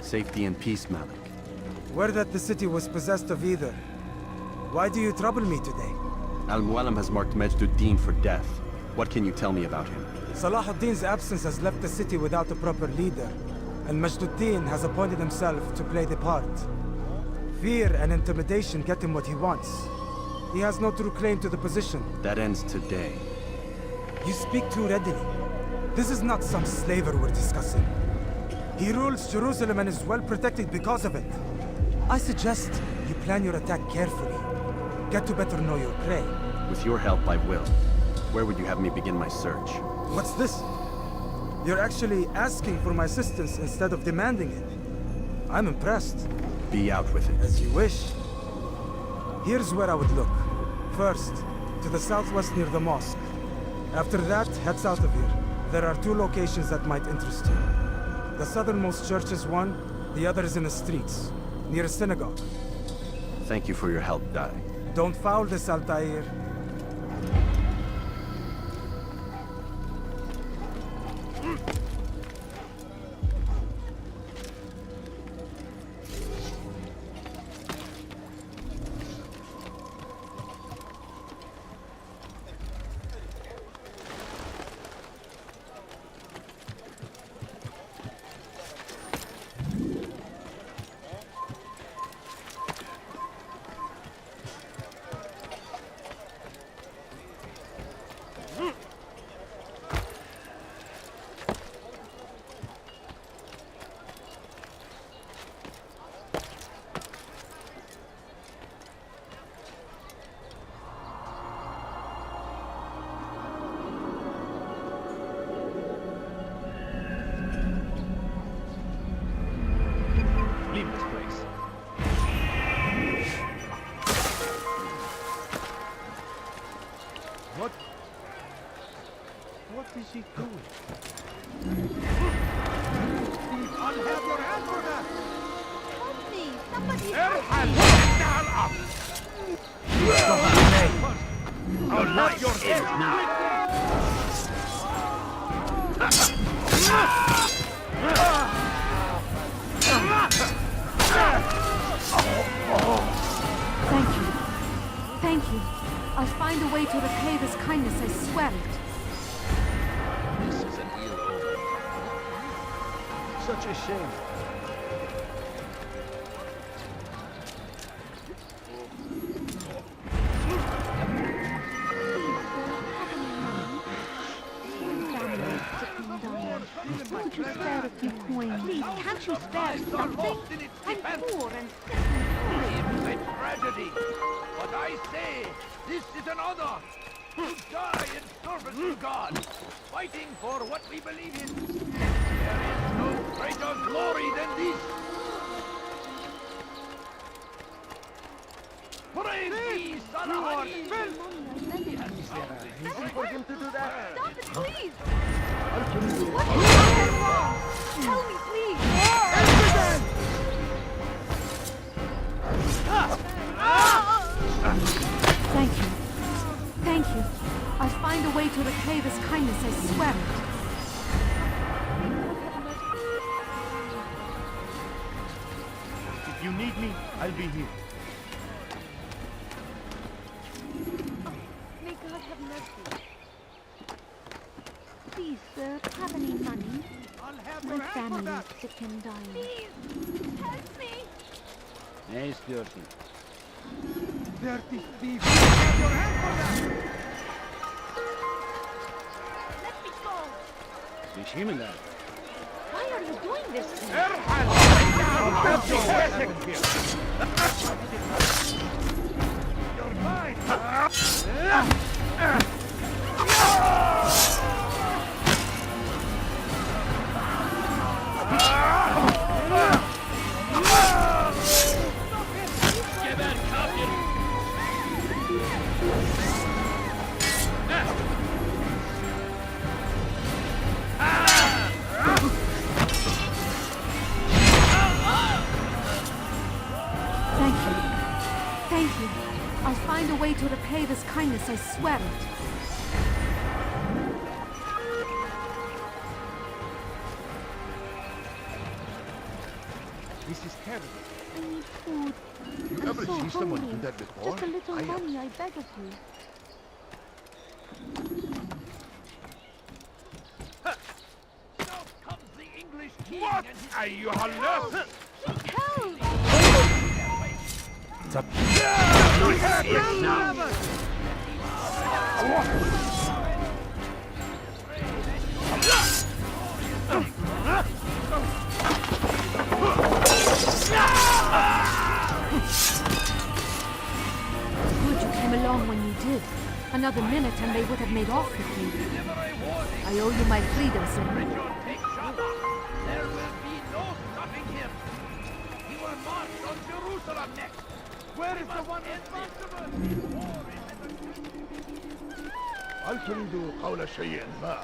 Safety and peace, Malik. Word that the city was possessed of either. Why do you trouble me today? Al-Mualim has marked Majduddin for death. What can you tell me about him? Salah ad-Din's absence has left the city without a proper leader, and Majduddin has appointed himself to play the part. Fear and intimidation get him what he wants. He has no true claim to the position. That ends today. You speak too readily. This is not some slaver we're discussing. He rules Jerusalem and is well protected because of it. I suggest you plan your attack carefully. Get to better know your prey. With your help, I will. Where would you have me begin my search? What's this? You're actually asking for my assistance instead of demanding it. I'm impressed. Be out with it. As you wish. Here's where I would look. First, to the southwest near the mosque. After that, head south of here. There are 2 locations that might interest you. The southernmost church is one, the other is in the streets, near a synagogue. Thank you for your help, Dai. Don't foul this, Altair. Leave this place. What is he doing? I'll have your hand for that! Help me! Somebody Erhan! Down up! I'll knock your head now! Thank you. Thank you. I'll find a way to repay this kindness, I swear it. This is an ill omen. Such a shame. Could you spare a few coins? Please, can't you spare something? I'm poor and sick and It's a tragedy. But I say, this is an honor. To die in service to God, fighting for what we believe in. There is no greater glory than this. Praise be, Salah ad-Din. Easy for him to do that. Stop it, please! What have I done wrong? Tell me, please! Thank you. Thank you. I'll find a way to repay this kindness, I swear it. If you need me, I'll be here. May God have mercy. Please, sir, have any money? I'll have My family is sick and dying. Please, help me! Ne istiyorsun? Dirty thief! Have your hand for that! Let me go! Bir şey mi lazım? Why are you doing this to me? Erhan! I'll have your head here! You're mine! Geber kafir! Thank you. Thank you. I'll find a way to repay this kindness, I swear it. This is terrible. I need food. You I'm ever so see someone hungry. do that before? Just a little I have. money, I beg of you. Now comes the English king and his... Are you left? Help! Good you came along when you did. Another minute and they would have made off with you. I owe you my freedom, sir. Richard, take Shama. There will be no stopping him. He will march on Jerusalem next. Where is the one responsible? هل تريد قول شيء ما؟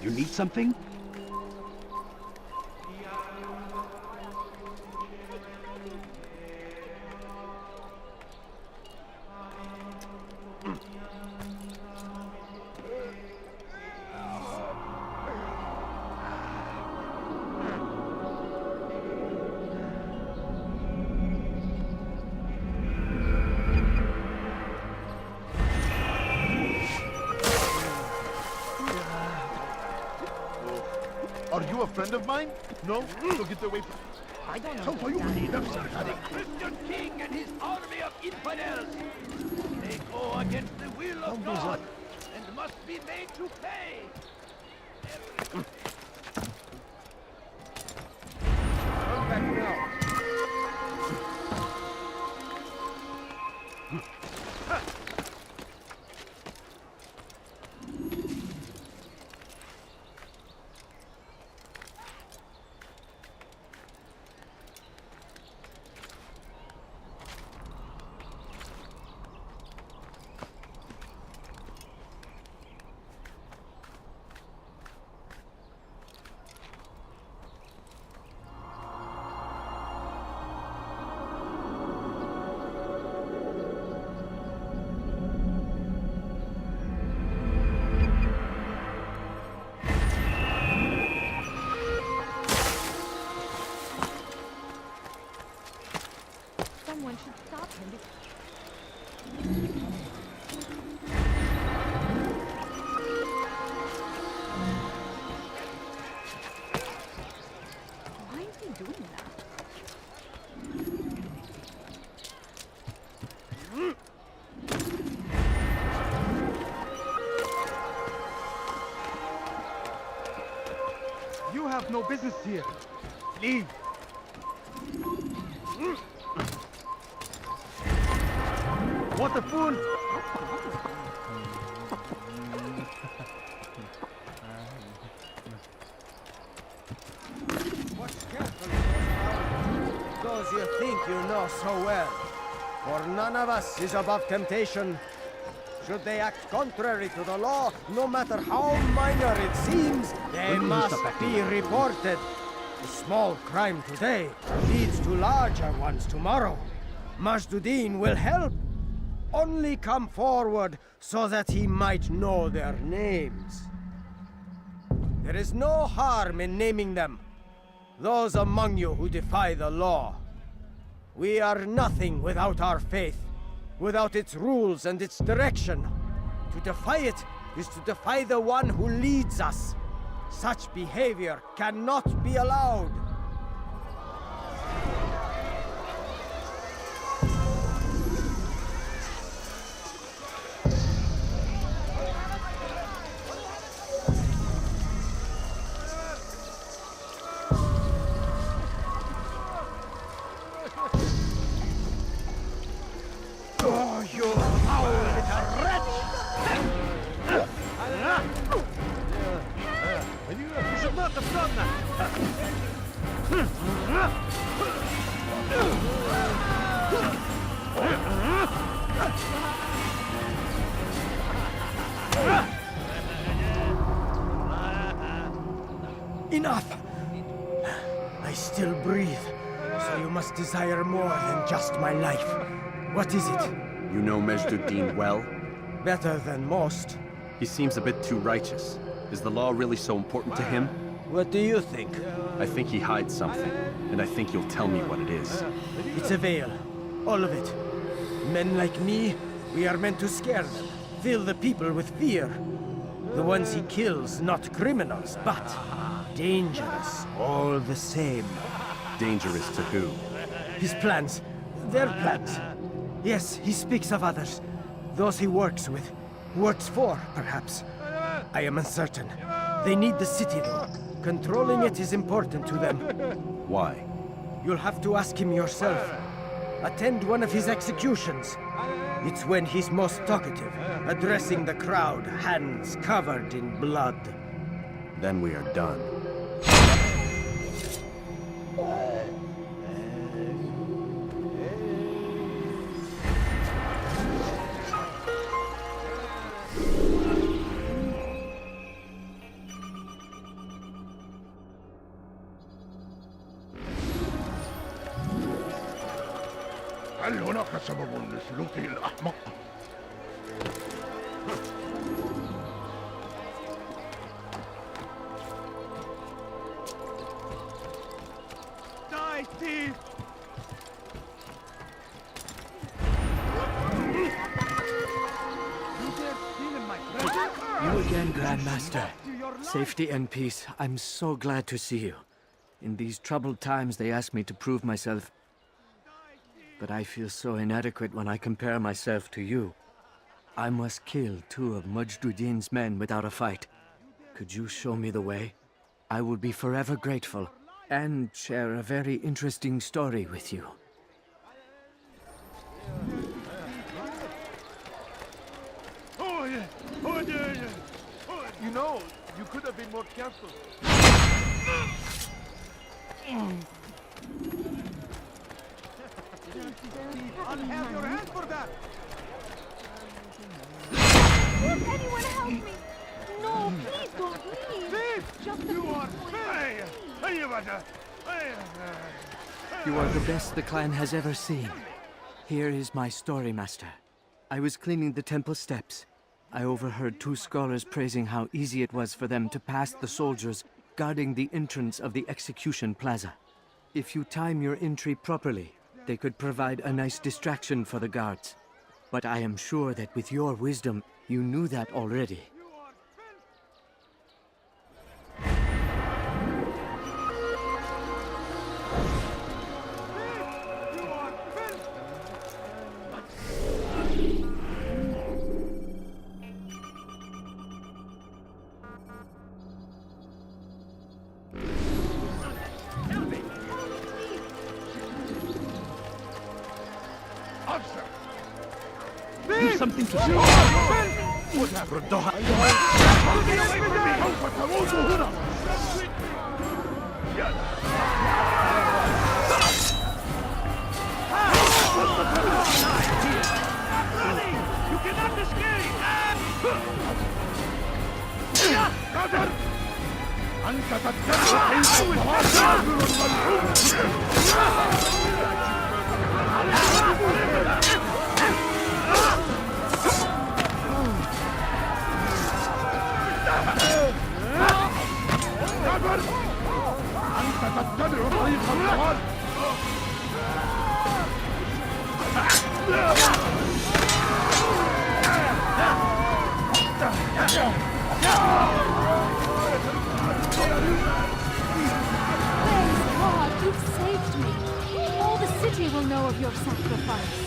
You need something? Are you a friend of mine? No? So get away from... I don't So know. you lead a Christian king and his army of infidels. They go against the will of God and must be made to pay. Come back now. Someone should stop him. Why is he doing that? You have no business here. Leave. What a fool! Watch carefully. Those you think you know so well. For none of us is above temptation. Should they act contrary to the law, no matter how minor it seems, they must be reported. A small crime today leads to larger ones tomorrow. Majduddin will help. Only come forward so that he might know their names. There is no harm in naming them. Those among you who defy the law. We are nothing without our faith, without its rules and its direction. To defy it is to defy the one who leads us. Such behavior cannot be allowed. Oh, you foul little wretch! You should not have done that! Enough! I still breathe. So you must desire more than just my life. What is it? You know Majd-ud-Din well? Better than most. He seems a bit too righteous. Is the law really so important to him? What do you think? I think he hides something, and I think you'll tell me what it is. It's a veil. All of it. Men like me, we are meant to scare them. Fill the people with fear. The ones he kills, not criminals, but dangerous all the same. Dangerous to who? His plans. Their plans. Yes, he speaks of others. Those he works with. Works for, perhaps. I am uncertain. They need the city, though. Controlling it is important to them. Why? You'll have to ask him yourself. Attend one of his executions. It's when he's most talkative, addressing the crowd, hands covered in blood. Then we are done. هل هناك سبب لسلوكه الأحمق؟ Die, thief! You again, Grandmaster. Safety and peace. I'm so glad to see you. In these troubled times, they ask me to prove myself. But I feel so inadequate when I compare myself to you. I must kill 2 of Majd-ud-Din's men without a fight. Could you show me the way? I will be forever grateful, and share a very interesting story with you. Oh, yeah. Oh, yeah, yeah. Oh, you know, you could have been more careful. I'll have your hand for that. Won't anyone help me? No, please don't leave. Just a You bit are more. hey, hey, Vada. Hey, You are the best the clan has ever seen. Here is my story, Master. I was cleaning the temple steps. I overheard 2 scholars praising how easy it was for them to pass the soldiers guarding the entrance of the execution plaza. If you time your entry properly, they could provide a nice distraction for the guards. But I am sure that with your wisdom, you knew that already. Officer! You've something to say. Get away from me! سوف تموت هنا! You cannot escape! قدر! أنت تتبع كيف الظاهر الملعون! أنت تتبع طريق الضلال Praise God, you've saved me. All the city will know of your sacrifice.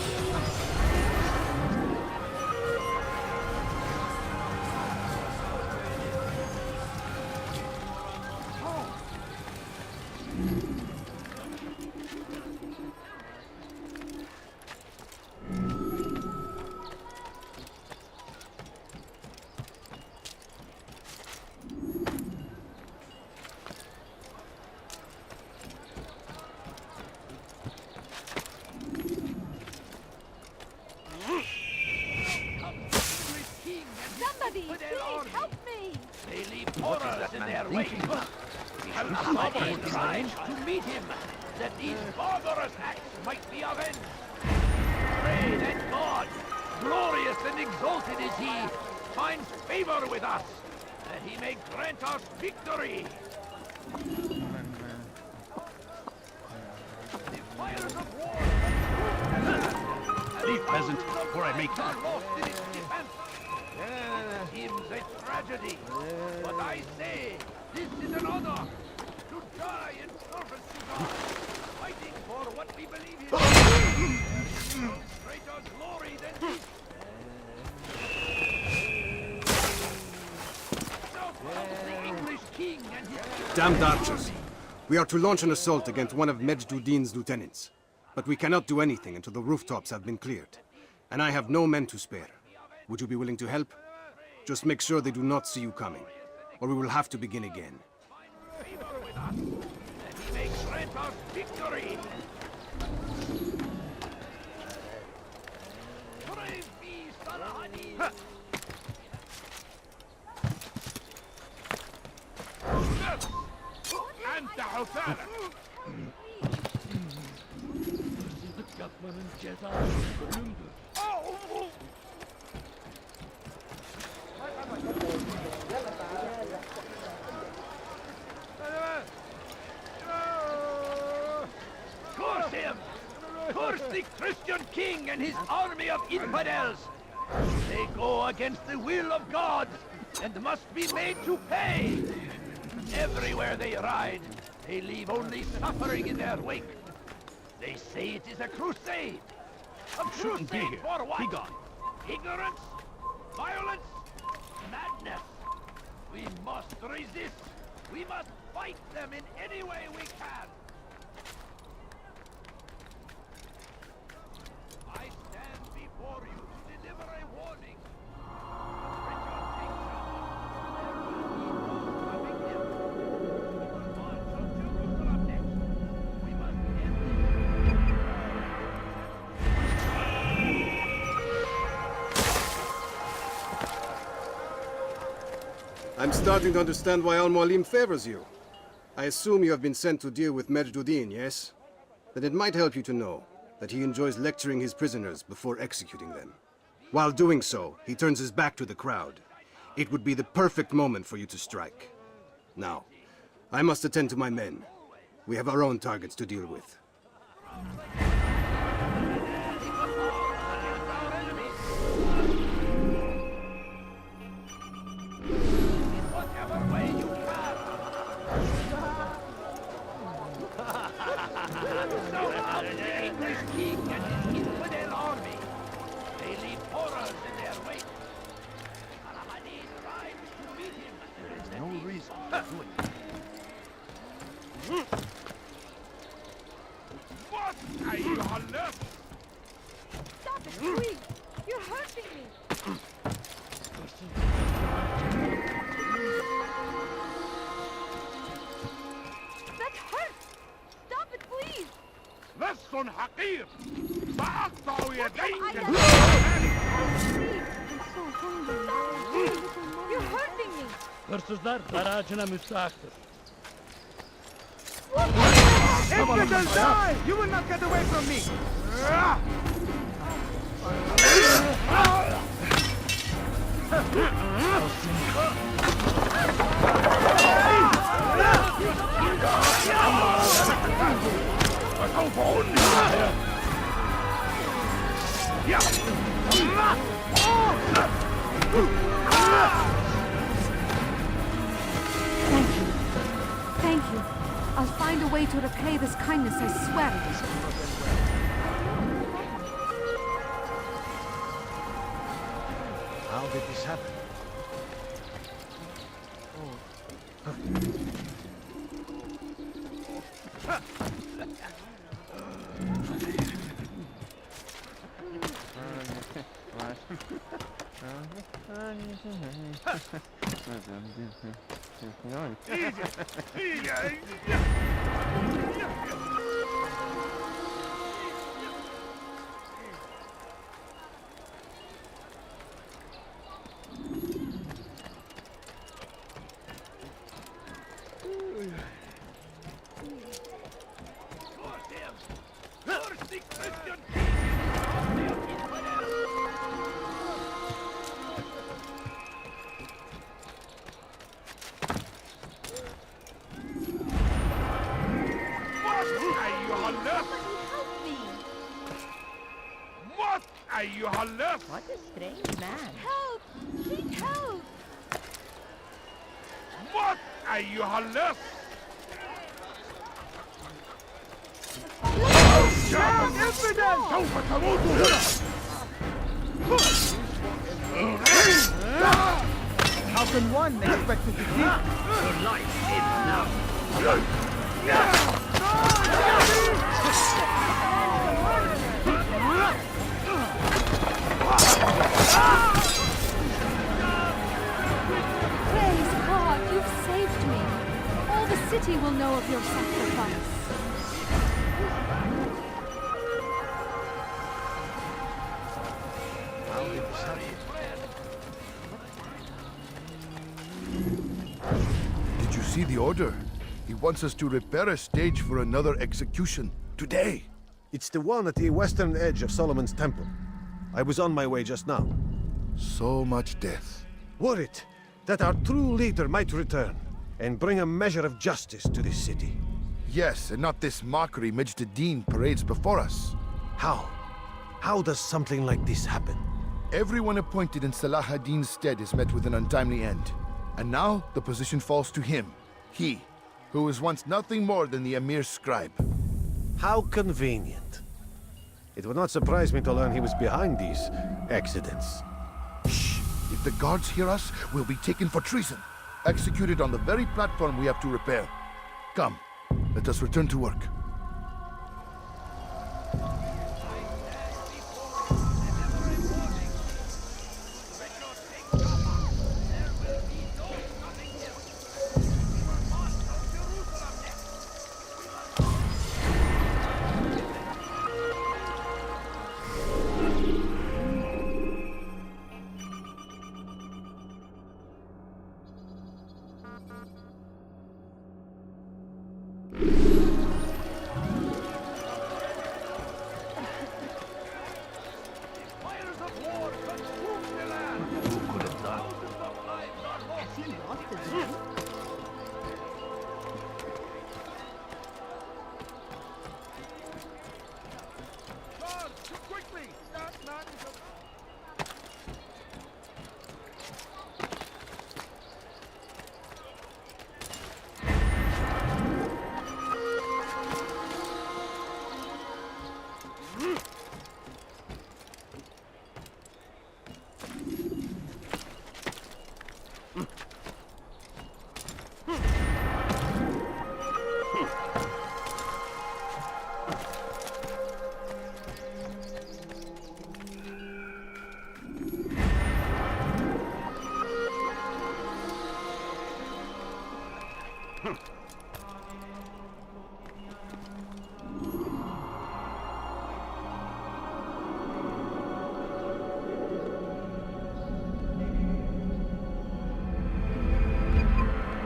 Somebody, please help me! They leave horrors in their wake. Al-Ahmad will try to meet him. that these barbarous acts might be avenged. Pray that God, glorious and exalted is he, finds favor with us, that he may grant us victory. The fires of war Leave, peasant, or I make are lost in its defense. It seems a tragedy, but I say this is an honor to die in service to God, fighting for what we believe in. There is no greater glory than this. Now comes the English king and his Damned archers! We are to launch an assault against one of Majd-Duddin's lieutenants. But we cannot do anything until the rooftops have been cleared. And I have no men to spare. Would you be willing to help? Just make sure they do not see you coming, or we will have to begin again. favor with us, that he may grant us victory. Brave be Salahadin! أنت حثالة. Curse him! Curse the Christian king and his army of infidels! They go against the will of God and must be made to pay! Everywhere they ride, they leave only suffering in their wake. They say it is a crusade. A Shouldn't be crusade here. for what? Be gone. Ignorance? Violence? Madness? We must resist. We must fight them in any way we can. I stand before you to deliver a warning. Richard takes coming him. We will march on Jerusalem next. We must end I'm starting to understand why Al-Mualim favors you. I assume you have been sent to deal with Majd-Duddin, yes? Then it might help you to know that he enjoys lecturing his prisoners before executing them. While doing so, he turns his back to the crowd. It would be the perfect moment for you to strike. Now, I must attend to my men. We have our own targets to deal with. whatever way you can. So comes the English king and his infidel army. They leave horrors in their wake. Saladin rides to meet him. There is no reason to do it. What أيها اللص؟ Stop it, please! You're hurting me! That hurts! Stop it, please! لص حقير سأقطع يديك. I'm so hungry. You're hurting me! Hırsızlar garajına müstahaktır. Infidel, die! You will not get away from me! Thank you. Thank you. I'll find a way to repay this kindness, I swear it. How did this happen? اللص Help me! مت أيها اللص What a strange man. Help! Need help! مت أيها اللص سوف تموت هنا How can one expect to defeat? Praise God, you've saved me. All the city will know of your sacrifice. Did you see the order? He wants us to repair a stage for another execution. Today! It's the one at the western edge of Solomon's Temple. I was on my way just now. So much death. Worried that our true leader might return and bring a measure of justice to this city. Yes, and not this mockery Majd ad-Din parades before us. How? How does something like this happen? Everyone appointed in Salah ad-Din's stead is met with an untimely end. And now the position falls to him. He, who was once nothing more than the Emir's scribe. How convenient. It would not surprise me to learn he was behind these accidents. Shh! If the guards hear us, we'll be taken for treason. Executed on the very platform we have to repair. Come, let us return to work.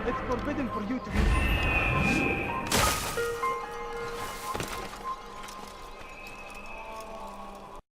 It's forbidden for you to be...